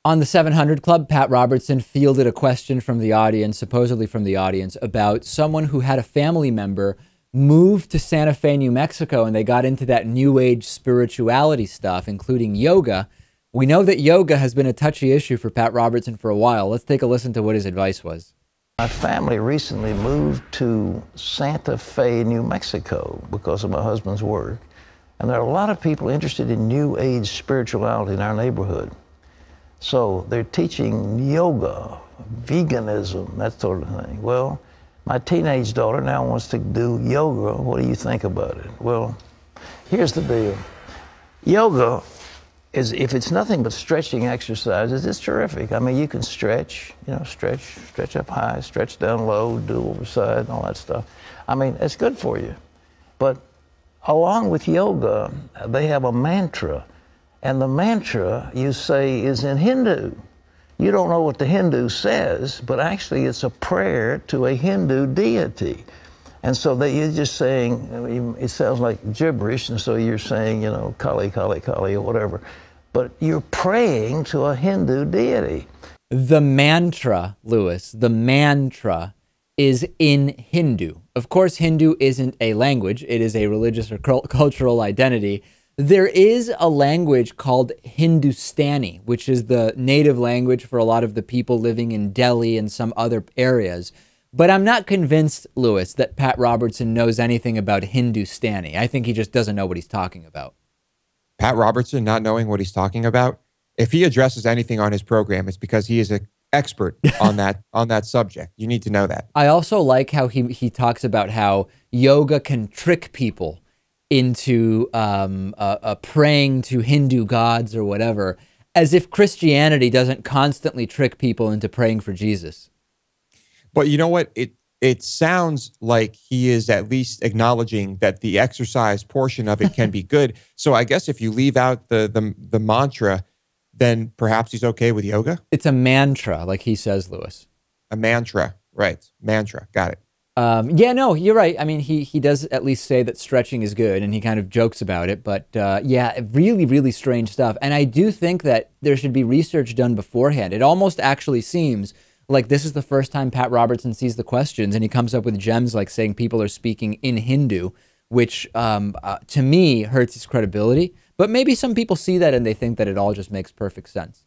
On the 700 Club, Pat Robertson fielded a question from the audience, supposedly from the audience, about someone who had a family member move to Santa Fe, New Mexico, and they got into that new age spirituality stuff, including yoga. We know that yoga has been a touchy issue for Pat Robertson for a while. Let's take a listen to what his advice was. My family recently moved to Santa Fe, New Mexico because of my husband's work. And there are a lot of people interested in new age spirituality in our neighborhood. So they're teaching yoga, veganism, that sort of thing. Well, my teenage daughter now wants to do yoga. What do you think about it? Well, here's the deal. Yoga is, if it's nothing but stretching exercises, it's terrific. I mean, you can stretch, stretch up high, stretch down low, do overside, and all that stuff. I mean, it's good for you. But along with yoga, they have a mantra. And the mantra, you say, is in Hindu. You don't know what the Hindu says, but actually it's a prayer to a Hindu deity. And so you're just saying, I mean, it sounds like gibberish, and so you're saying, Kali, Kali, Kali, or whatever. But you're praying to a Hindu deity. The mantra, Lewis, the mantra is in Hindu. Of course, Hindu isn't a language. It is a religious or cultural identity. There is a language called Hindustani, which is the native language for a lot of the people living in Delhi and some other areas. But I'm not convinced, Lewis, that Pat Robertson knows anything about Hindustani. I think he just doesn't know what he's talking about. Pat Robertson not knowing what he's talking about? If he addresses anything on his program, it's because he is an expert on that subject. You need to know that. I also like how he talks about how yoga can trick people into praying to Hindu gods or whatever, as if Christianity doesn't constantly trick people into praying for Jesus. But you know what? It sounds like he is at least acknowledging that the exercise portion of it can be good. So I guess if you leave out the mantra, then perhaps he's okay with yoga? It's a mantra, like he says, Lewis. A mantra, right. Mantra, got it. Yeah, no, you're right. I mean, he does at least say that stretching is good, and he kind of jokes about it. But yeah, really, really strange stuff. And I do think that there should be research done beforehand. It almost actually seems like this is the first time Pat Robertson sees the questions, and he comes up with gems like saying people are speaking in Hindu, which to me hurts his credibility. But maybe some people see that and they think that it all just makes perfect sense.